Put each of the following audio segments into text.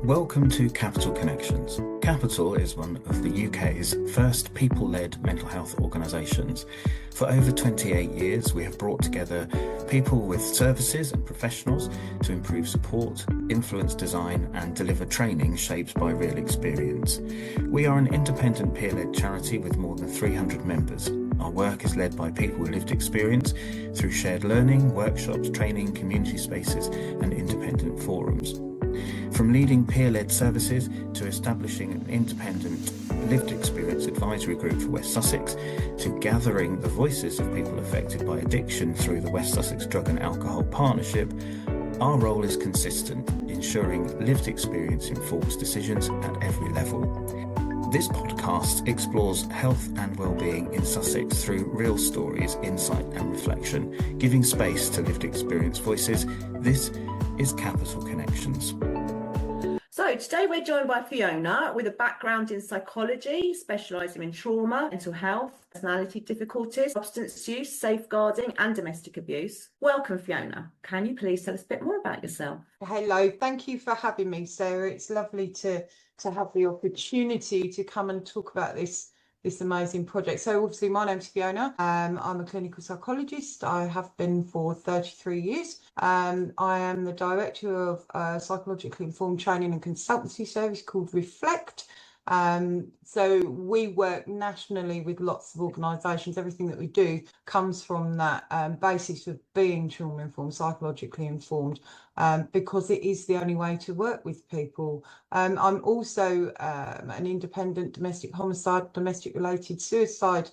Welcome to Capital Connections. Capital is one of the UK's first people-led mental health organisations. For over 28 years, we have brought together people with services and professionals to improve support, influence design and deliver training shaped by real experience. We are an independent peer-led charity with more than 300 members. Our work is led by people with lived experience through shared learning, workshops, training, community spaces and independent forums. From leading peer-led services to establishing an independent lived experience advisory group for West Sussex, to gathering the voices of people affected by addiction through the West Sussex Drug and Alcohol Partnership, our role is consistent, ensuring lived experience informs decisions at every level. This podcast explores health and well-being in Sussex through real stories, insight and reflection, giving space to lived experience voices. This is Capital Connections. So today we're joined by Fiona with a background in psychology, specialising in trauma, mental health, personality difficulties, substance use, safeguarding and domestic abuse. Welcome, Fiona. Can you please tell us a bit more about yourself? Hello, thank you for having me, Sarah. It's lovely to have the opportunity to come and talk about this amazing project. So obviously my name's Fiona. I'm a clinical psychologist. I have been for 33 years. I am the director of a psychologically informed training and consultancy service called Reflect. So we work nationally with lots of organisations. Everything that we do comes from that basis of being trauma informed, psychologically informed, because it is the only way to work with people. I'm also an independent domestic homicide, domestic related suicide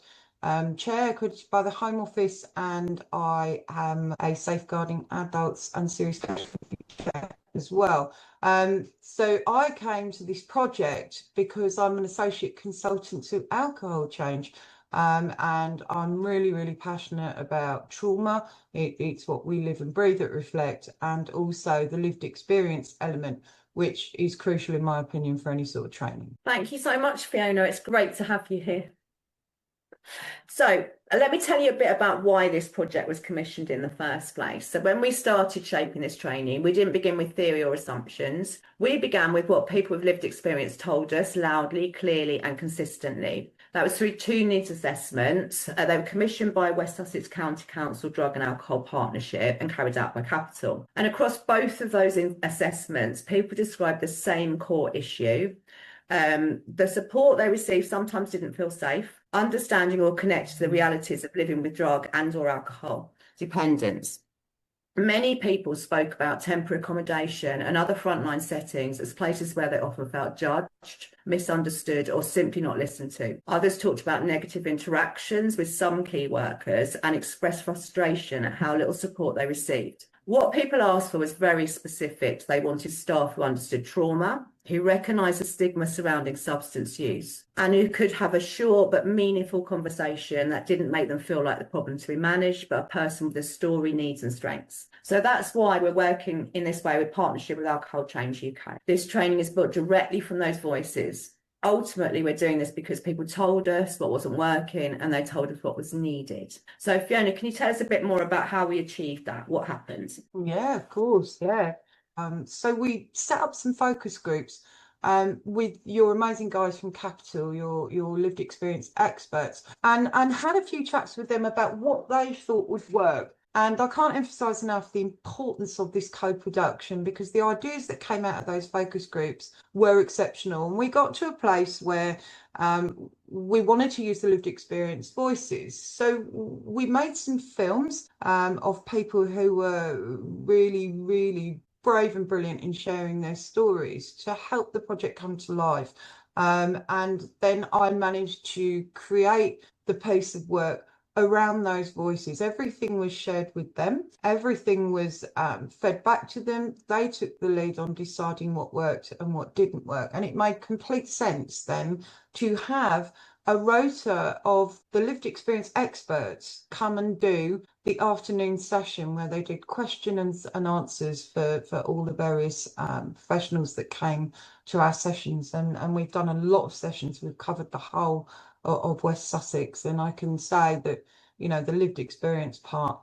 chair accredited by the Home Office, and I am a safeguarding adults and serious casualty chair as well. So I came to this project because I'm an associate consultant to alcohol change, and I'm really passionate about trauma. It's what we live and breathe at Reflect, and also the lived experience element, which is crucial in my opinion for any sort of training. Thank you so much, Fiona. It's great to have you here. So let me tell you a bit about why this project was commissioned in the first place. So when we started shaping this training, we didn't begin with theory or assumptions. We began with what people with lived experience told us loudly, clearly and consistently. That was through two needs assessments. They were commissioned by West Sussex County Council Drug and Alcohol Partnership and carried out by Capital. And across both of those assessments, people described the same core issue. The support they received sometimes didn't feel safe, understanding or connect to the realities of living with drug and or alcohol dependence. Many people spoke about temporary accommodation and other frontline settings as places where they often felt judged, misunderstood or simply not listened to. Others talked about negative interactions with some key workers and expressed frustration at how little support they received. What people asked for was very specific. They wanted staff who understood trauma, who recognised the stigma surrounding substance use, and who could have a short but meaningful conversation that didn't make them feel like the problem to be managed, but a person with a story, needs and strengths. So that's why we're working in this way with partnership with Alcohol Change UK. This training is built directly from those voices. Ultimately, we're doing this because people told us what wasn't working and they told us what was needed. So Fiona, can you tell us a bit more about how we achieved that? What happened? Yeah, of course. Yeah. So we set up some focus groups with your amazing guys from Capital, your lived experience experts, and had a few chats with them about what they thought would work. And I can't emphasize enough the importance of this co-production, because the ideas that came out of those focus groups were exceptional. And we got to a place where we wanted to use the lived experience voices. So we made some films of people who were really brave and brilliant in sharing their stories to help the project come to life. And then I managed to create the piece of work around those voices. Everything was shared with them. Everything was fed back to them. They took the lead on deciding what worked and what didn't work. And it made complete sense then to have a rota of the lived experience experts come and do the afternoon session where they did questions and answers for all the various professionals that came to our sessions. And we've done a lot of sessions. We've covered the whole of West Sussex, and I can say that, you know, the lived experience part,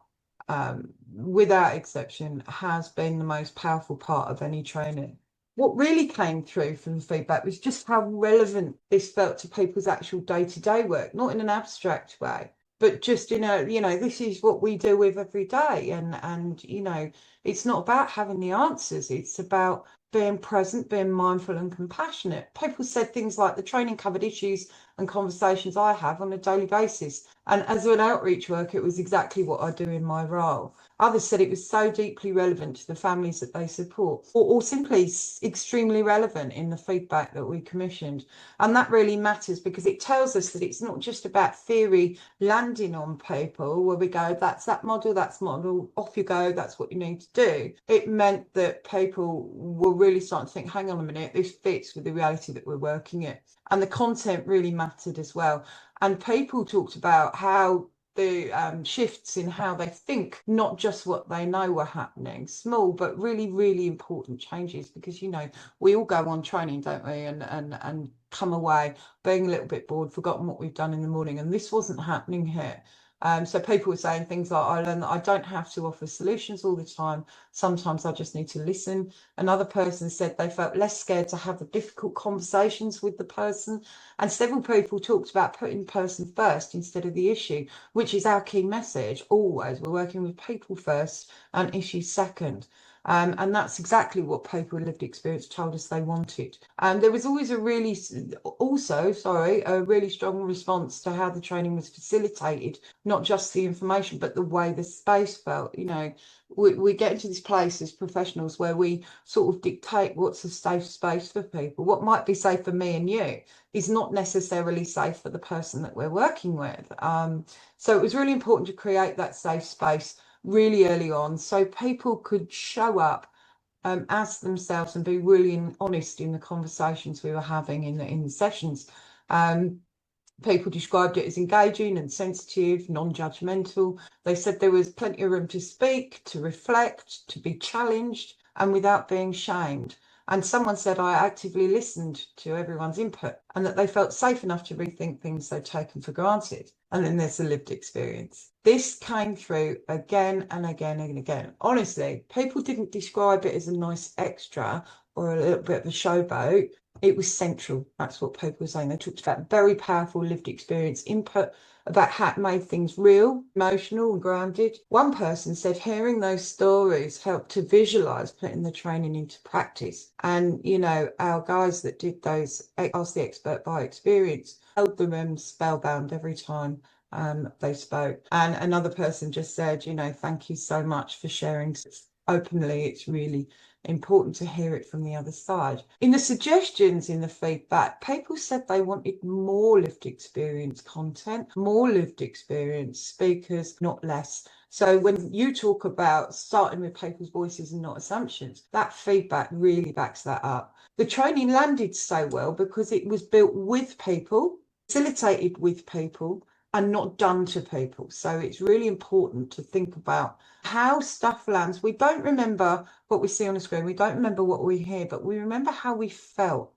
without exception, has been the most powerful part of any training. what really came through from the feedback was just how relevant this felt to people's actual day-to-day work, not in an abstract way, but just in a, this is what we deal with every day. And it's not about having the answers, it's about being present, being mindful and compassionate. People said things like the training covered issues and conversations I have on a daily basis. And as an outreach worker, it was exactly what I do in my role. Others said it was so deeply relevant to the families that they support, or simply extremely relevant in the feedback that we commissioned. And that really matters because it tells us that it's not just about theory landing on people where we go, that's model, off you go, that's what you need to do. It meant that people were really starting to think, hang on a minute, this fits with the reality that we're working in. And the content really mattered as well. And people talked about how the shifts in how they think, not just what they know were happening, small but really, really important changes, because we all go on training, don't we, and come away being a little bit bored, forgotten what we've done in the morning, and this wasn't happening here. So people were saying things like, I learned that I don't have to offer solutions all the time. Sometimes I just need to listen. Another person said they felt less scared to have the difficult conversations with the person. And several people talked about putting the person first instead of the issue, which is our key message always. We're working with people first and issues second. And that's exactly what people with lived experience told us they wanted. There was always a really strong response to how the training was facilitated, not just the information, but the way the space felt. We get into this place as professionals where we sort of dictate what's a safe space for people. What might be safe for me and you is not necessarily safe for the person that we're working with. So it was really important to create that safe space really early on so people could show up as themselves and be really honest in the conversations we were having in the sessions. People described it as engaging and sensitive, non-judgmental. They said there was plenty of room to speak, to reflect, to be challenged, and without being shamed. And someone said I actively listened to everyone's input and that they felt safe enough to rethink things they'd taken for granted. And then there's the lived experience. This came through again and again and again. Honestly, people didn't describe it as a nice extra or a little bit of a showboat. It was central. That's what people were saying. They talked about very powerful lived experience input, about how it made things real, emotional and grounded. One person said hearing those stories helped to visualise putting the training into practice. And, our guys that did those Ask the Expert by Experience held the room spellbound every time they spoke. And another person just said, thank you so much for sharing openly. It's really important to hear it from the other side. In the suggestions in the feedback, people said they wanted more lived experience content, more lived experience speakers, not less. So when you talk about starting with people's voices and not assumptions, that feedback really backs that up. The training landed so well because it was built with people, facilitated with people, and not done to people. So it's really important to think about how stuff lands. We don't remember what we see on the screen. We don't remember what we hear, but we remember how we felt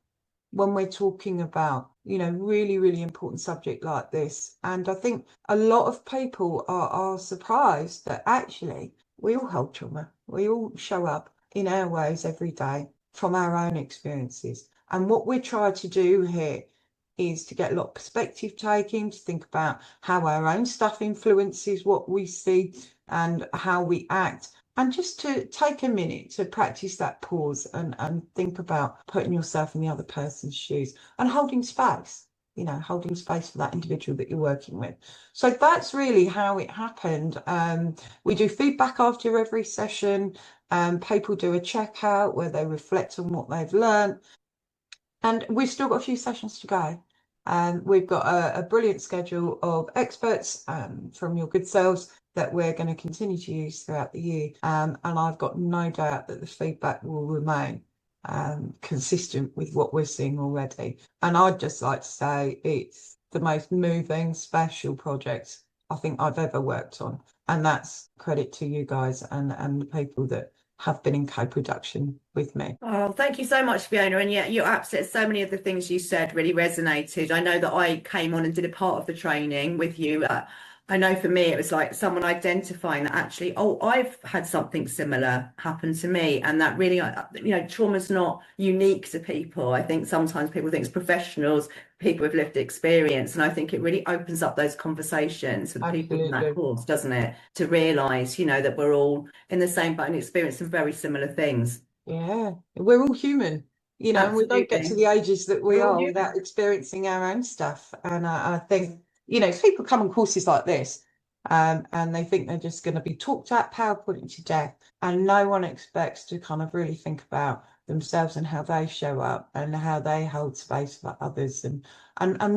when we're talking about, really, really important subject like this. And I think a lot of people are surprised that actually we all hold trauma. We all show up in our ways every day from our own experiences. And what we're trying to do here is to get a lot of perspective taking, to think about how our own stuff influences what we see and how we act, and just to take a minute to practice that pause and think about putting yourself in the other person's shoes and holding space, holding space for that individual that you're working with. So that's really how it happened. We do feedback after every session. People do a checkout where they reflect on what they've learned. And we've still got a few sessions to go. We've got a brilliant schedule of experts from your good selves that we're going to continue to use throughout the year. And I've got no doubt that the feedback will remain consistent with what we're seeing already. And I'd just like to say it's the most moving, special project I think I've ever worked on. And that's credit to you guys and the people that have been in co-production with me. Oh, thank you so much, Fiona. And yeah, you're absolutely, so many of the things you said really resonated. I know that I came on and did a part of the training with you I know for me, it was like someone identifying that actually, oh, I've had something similar happen to me. And that really, trauma's not unique to people. I think sometimes people think it's professionals, people with lived experience. And I think it really opens up those conversations for the people in that Absolutely. course, doesn't it? To realise, that we're all in the same boat and experiencing very similar things. Yeah, we're all human, and we don't get to Absolutely. the ages that we We're all are without human. experiencing our own stuff. And I think, people come on courses like this, and they think they're just going to be talked at PowerPoint to death, and no one expects to kind of really think about themselves and how they show up and how they hold space for others and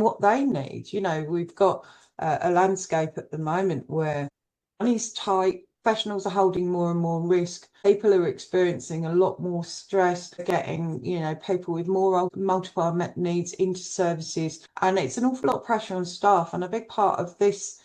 what they need. We've got a landscape at the moment where money's tight. Professionals are holding more and more risk. People are experiencing a lot more stress, getting, people with more multiple met needs into services. And it's an awful lot of pressure on staff. And a big part of this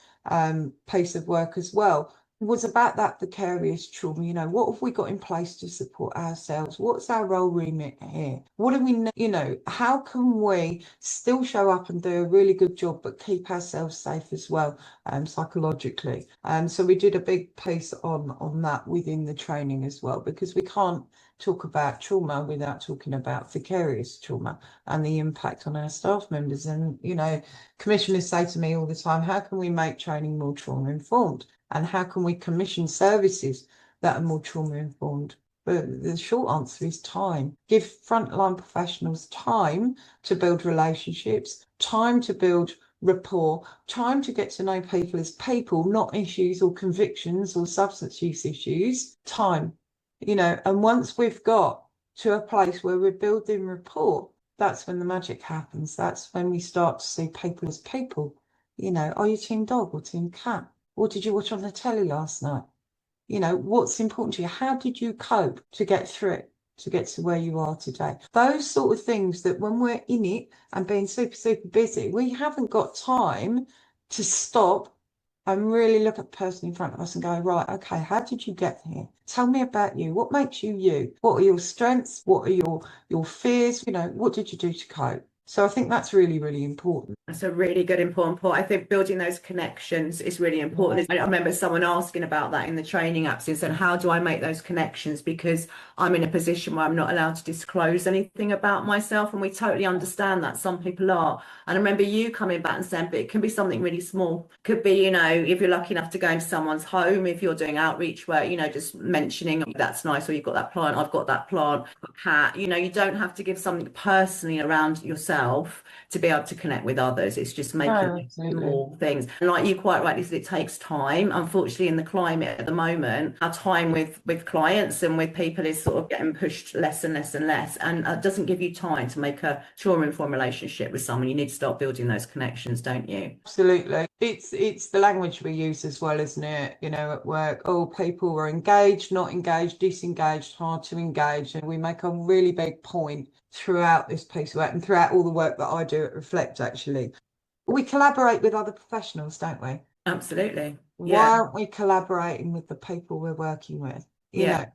piece of work as well was about that vicarious trauma. What have we got in place to support ourselves? What's our role remit here? What do we, how can we still show up and do a really good job, but keep ourselves safe as well, psychologically? So we did a big piece on that within the training as well, because we can't talk about trauma without talking about vicarious trauma and the impact on our staff members. And, commissioners say to me all the time, how can we make training more trauma informed? And how can we commission services that are more trauma informed? But the short answer is time. Give frontline professionals time to build relationships, time to build rapport, time to get to know people as people, not issues or convictions or substance use issues. Time, and once we've got to a place where we're building rapport, that's when the magic happens. That's when we start to see people as people. Are you team dog or team cat? What did you watch on the telly last night? What's important to you? How did you cope to get through it, to get to where you are today? Those sort of things that when we're in it and being super, super busy, we haven't got time to stop and really look at the person in front of us and go, right, okay, how did you get here? Tell me about you. What makes you you? What are your strengths? What are your fears? What did you do to cope? So I think that's really, really important. That's a really good important point. I think building those connections is really important. I remember someone asking about that in the training apps and said, how do I make those connections? Because I'm in a position where I'm not allowed to disclose anything about myself. And we totally understand that some people are. And I remember you coming back and saying, but it can be something really small. Could be, if you're lucky enough to go into someone's home, if you're doing outreach work, just mentioning that's nice, or you've got that plant, I've got that plant, a cat, you don't have to give something personally around yourself to be able to connect with others. It's just making Oh, absolutely. small things. And like you quite rightly said, it takes time. Unfortunately, in the climate at the moment, our time with clients and with people is sort of getting pushed less and less and less. And it doesn't give you time to make a trauma-informed relationship with someone. You need to start building those connections, don't you? Absolutely. It's the language we use as well, isn't it? At work, oh, people were engaged, not engaged, disengaged, hard to engage. And we make a really big point throughout this piece of work and throughout all the work that I do at Reflect, actually. We collaborate with other professionals, don't we? Absolutely. Why Yeah. aren't we collaborating with the people we're working with? Yeah.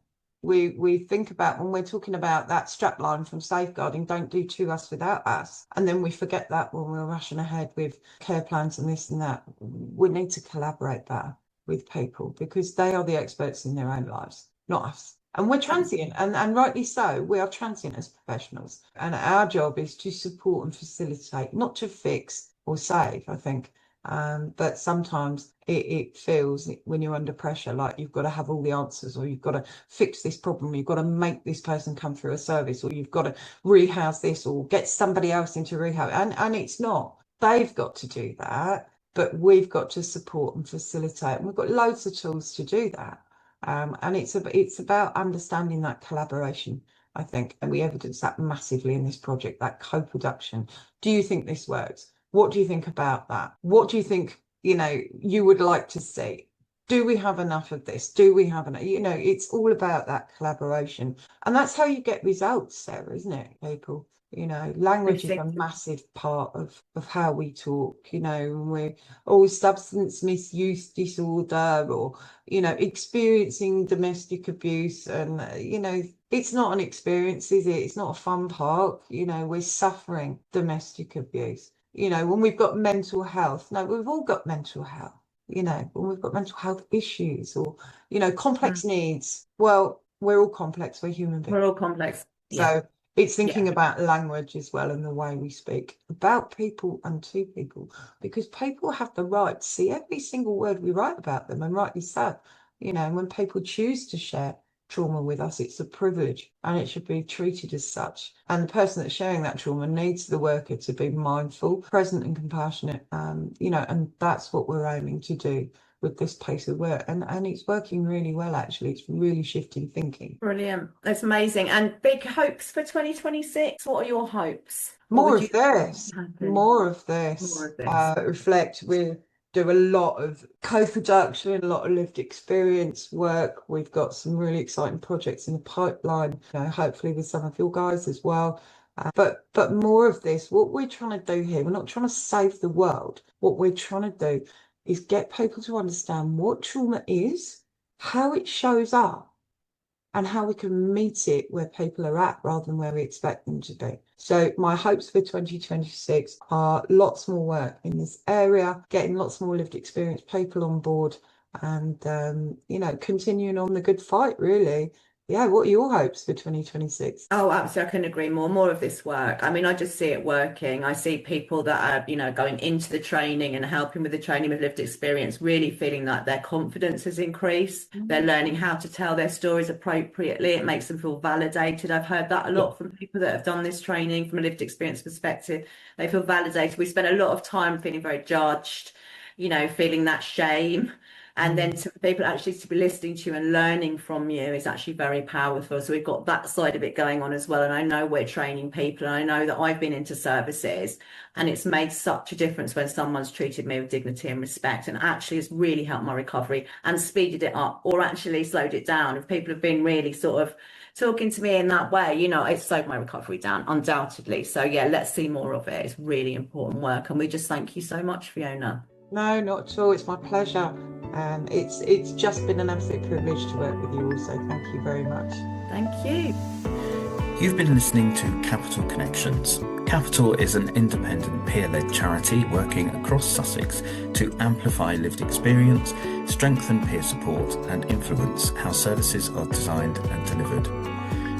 We think about when we're talking about that strapline from safeguarding, don't do to us without us. And then we forget that when we're rushing ahead with care plans and this and that. We need to collaborate better with people because they are the experts in their own lives, not us. And we're transient, and rightly so. We are transient as professionals. And our job is to support and facilitate, not to fix or save, I think. But sometimes it feels when you're under pressure like you've got to have all the answers, or you've got to fix this problem, you've got to make this person come through a service, or you've got to rehouse this or get somebody else into rehab. And it's not. They've got to do that, but we've got to support and facilitate. And we've got loads of tools to do that. And it's about understanding that collaboration, I think, and we evidence that massively in this project, that co-production. Do you think this works? What do you think about that? What do you think, you would like to see? Do we have enough of this? Do we have enough? It's all about that collaboration. And that's how you get results, Sarah, isn't it, people? Language is a massive part of how we talk, when we're always substance misuse disorder or, experiencing domestic abuse. And, it's not an experience, is it? It's not a fun part. We're suffering domestic abuse. When we've got mental health. No, we've all got mental health. you know, when we've got mental health issues or, you know, complex needs. Well, we're all complex, we're human beings. We're all complex. So it's thinking Yeah. about language as well and the way we speak about people and to people, because people have the right to see every single word we write about them, and rightly so. You know, and when people choose to share trauma with us, it's a privilege and it should be treated as such. And the person that's sharing that trauma needs the worker to be mindful, present and compassionate. You know, and that's what we're aiming to do with this pace of work. And it's working really well, actually. It's really shifting thinking. Brilliant. That's amazing. And big hopes for 2026. What are your hopes? More of this, More of this. of this. Reflect, we do a lot of co-production, a lot of lived experience work. We've got some really exciting projects in the pipeline, you know, hopefully with some of your guys as well. But more of this. What we're trying to do here, we're not trying to save the world. What we're trying to do is get people to understand what trauma is, how it shows up, and how we can meet it where people are at rather than where we expect them to be. So my hopes for 2026 are lots more work in this area, getting lots more lived experience people on board, and you know, continuing on the good fight, really. Yeah, what are your hopes for 2026? Oh, absolutely. I couldn't agree more. More of this work. I mean, I just see it working. I see people that are, you know, going into the training and helping with the training with lived experience, really feeling that their confidence has increased. They're learning how to tell their stories appropriately. It makes them feel validated. I've heard that a lot from people that have done this training from a lived experience perspective. They feel validated. We spend a lot of time feeling very judged, you know, feeling that shame. And then to people actually to be listening to you and learning from you is actually very powerful. So we've got that side of it going on as well. And I know we're training people, and I know that I've been into services, and it's made such a difference when someone's treated me with dignity and respect, and actually has really helped my recovery and speeded it up, or actually slowed it down. If people have been really sort of talking to me in that way, you know, it's slowed my recovery down, undoubtedly. So yeah, let's see more of it. It's really important work. And we just thank you so much, Fiona. No, not at all. It's my pleasure. It's just been an absolute privilege to work with you also. Thank you very much. Thank you. You've been listening to Capital Connections. Capital is an independent peer-led charity working across Sussex to amplify lived experience, strengthen peer support, and influence how services are designed and delivered.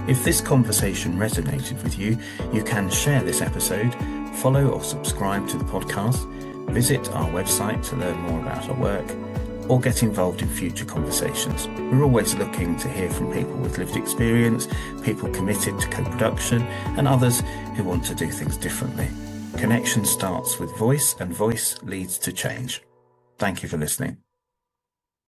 If this conversation resonated with you, you can share this episode, follow or subscribe to the podcast, visit our website to learn more about our work, or get involved in future conversations. We're always looking to hear from people with lived experience, people committed to co-production, and others who want to do things differently. Connection starts with voice, and voice leads to change. Thank you for listening.